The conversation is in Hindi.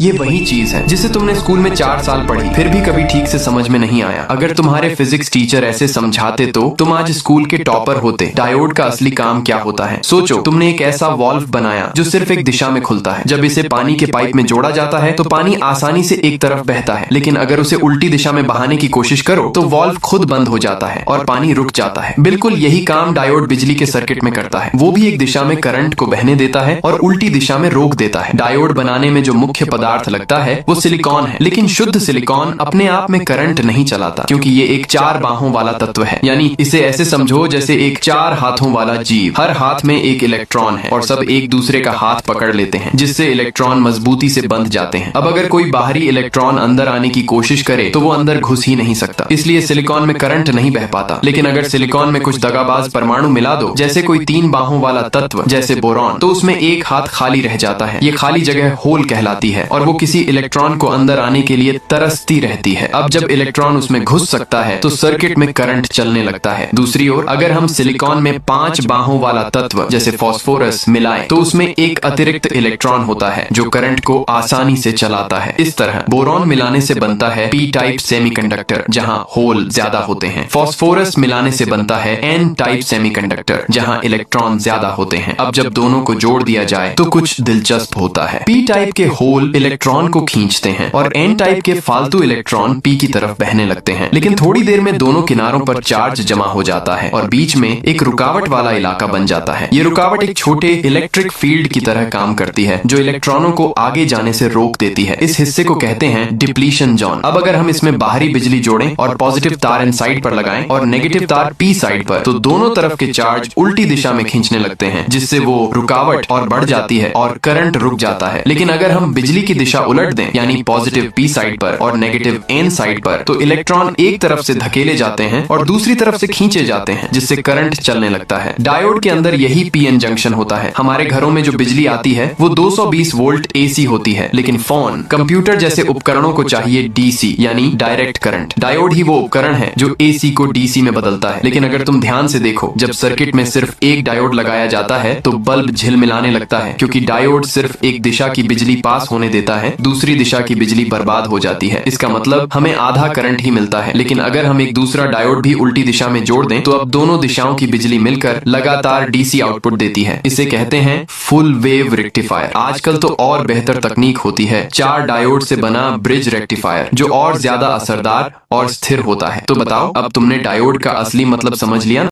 ये वही चीज है जिसे तुमने स्कूल में 4 साल पढ़ी, फिर भी कभी ठीक से समझ में नहीं आया। अगर तुम्हारे फिजिक्स टीचर ऐसे समझाते तो तुम आज स्कूल के टॉपर होते। डायोड का असली काम क्या होता है? सोचो, तुमने एक ऐसा वॉल्व बनाया जो सिर्फ एक दिशा में खुलता है। जब इसे पानी के पाइप में जोड़ा जाता है तो पानी आसानी से एक तरफ बहता है, लेकिन अगर उसे उल्टी दिशा में बहाने की कोशिश करो तो वॉल्व खुद बंद हो जाता है और पानी रुक जाता है। बिल्कुल यही काम डायोड बिजली के सर्किट में करता है। वो भी एक दिशा में करंट को बहने देता है और उल्टी दिशा में रोक देता है। डायोड बनाने में जो मुख्य पदार्थ लगता है वो सिलिकॉन है, लेकिन शुद्ध सिलिकॉन अपने आप में करंट नहीं चलाता, क्योंकि ये एक 4 बाहों वाला तत्व है। यानी इसे ऐसे समझो जैसे एक 4 हाथों वाला जीव। हर हाथ में एक इलेक्ट्रॉन है और सब एक दूसरे का हाथ पकड़ लेते हैं, जिससे इलेक्ट्रॉन मजबूती से बंध जाते हैं। अब अगर कोई बाहरी इलेक्ट्रॉन अंदर आने की कोशिश करे तो वो अंदर घुस ही नहीं सकता, इसलिए सिलिकॉन में करंट नहीं बह पाता। लेकिन अगर सिलिकॉन में कुछ दगाबाज परमाणु मिला दो, जैसे कोई 3 बाहों वाला तत्व जैसे बोरॉन, तो उसमें एक हाथ खाली रह जाता है। ये खाली जगह होल कहलाती है और वो किसी इलेक्ट्रॉन को अंदर आने के लिए तरसती रहती है। अब जब इलेक्ट्रॉन उसमें घुस सकता है तो सर्किट में करंट चलने लगता है। दूसरी ओर अगर हम सिलिकॉन में 5 बाहों वाला तत्व जैसे फास्फोरस मिलाएं तो उसमें एक अतिरिक्त इलेक्ट्रॉन होता है जो करंट को आसानी से चलाता है। इस तरह बोरॉन मिलाने से बनता है पी टाइप सेमीकंडक्टर, जहां होल ज्यादा होते हैं। फास्फोरस मिलाने से बनता है एन टाइप सेमीकंडक्टर, जहां इलेक्ट्रॉन ज्यादा होते हैं। अब जब दोनों को जोड़ दिया जाए तो कुछ दिलचस्प होता है। पी टाइप के होल इलेक्ट्रॉन को खींचते हैं और एन टाइप के फालतू इलेक्ट्रॉन पी की तरफ बहने लगते हैं। लेकिन थोड़ी देर में दोनों किनारों पर चार्ज जमा हो जाता है और बीच में एक रुकावट वाला इलाका बन जाता है। ये रुकावट एक छोटे इलेक्ट्रिक फील्ड की तरह काम करती है जो इलेक्ट्रॉनों को आगे जाने से रोक देती है। इस हिस्से को कहते हैं डिप्लीशन जोन। अब अगर हम इसमें बाहरी बिजली जोड़ें और पॉजिटिव तार एन साइड पर लगाएं और नेगेटिव तार पी साइड पर, तो दोनों तरफ के चार्ज उल्टी दिशा में खींचने लगते हैं, जिससे वो रुकावट और बढ़ जाती है और करंट रुक जाता है। लेकिन अगर हम बिजली की दिशा उलट दें, यानी पॉजिटिव पी साइड पर और नेगेटिव एन साइड पर, तो इलेक्ट्रॉन एक तरफ से धकेले जाते हैं और दूसरी तरफ से खींचे जाते हैं, जिससे करंट चलने लगता है। डायोड के अंदर यही पीएन जंक्शन होता है। हमारे घरों में जो बिजली आती है वो 220 वोल्ट एसी होती है, लेकिन फोन, कंप्यूटर जैसे उपकरणों को चाहिए डीसी यानी डायरेक्ट करंट। डायोड ही वो उपकरण है जो एसी को डीसी में बदलता है। लेकिन अगर तुम ध्यान से देखो, जब सर्किट में सिर्फ एक डायोड लगाया जाता है तो बल्ब झिलमिलाने लगता है, क्योंकि डायोड सिर्फ एक दिशा की बिजली पास होने देता है, दूसरी दिशा की बिजली बर्बाद हो जाती है। इसका मतलब हमें आधा करंट ही मिलता है। लेकिन अगर हम एक दूसरा डायोड भी उल्टी दिशा में जोड़ दें तो अब दोनों दिशाओं की बिजली मिलकर लगातार डीसी आउटपुट देती है। इसे कहते हैं फुल वेव रेक्टिफायर। आजकल तो और बेहतर तकनीक होती है, 4 डायोड से बना ब्रिज रेक्टिफायर, जो और ज्यादा असरदार और स्थिर होता है। तो बताओ, अब तुमने डायोड का असली मतलब समझ लिया ना?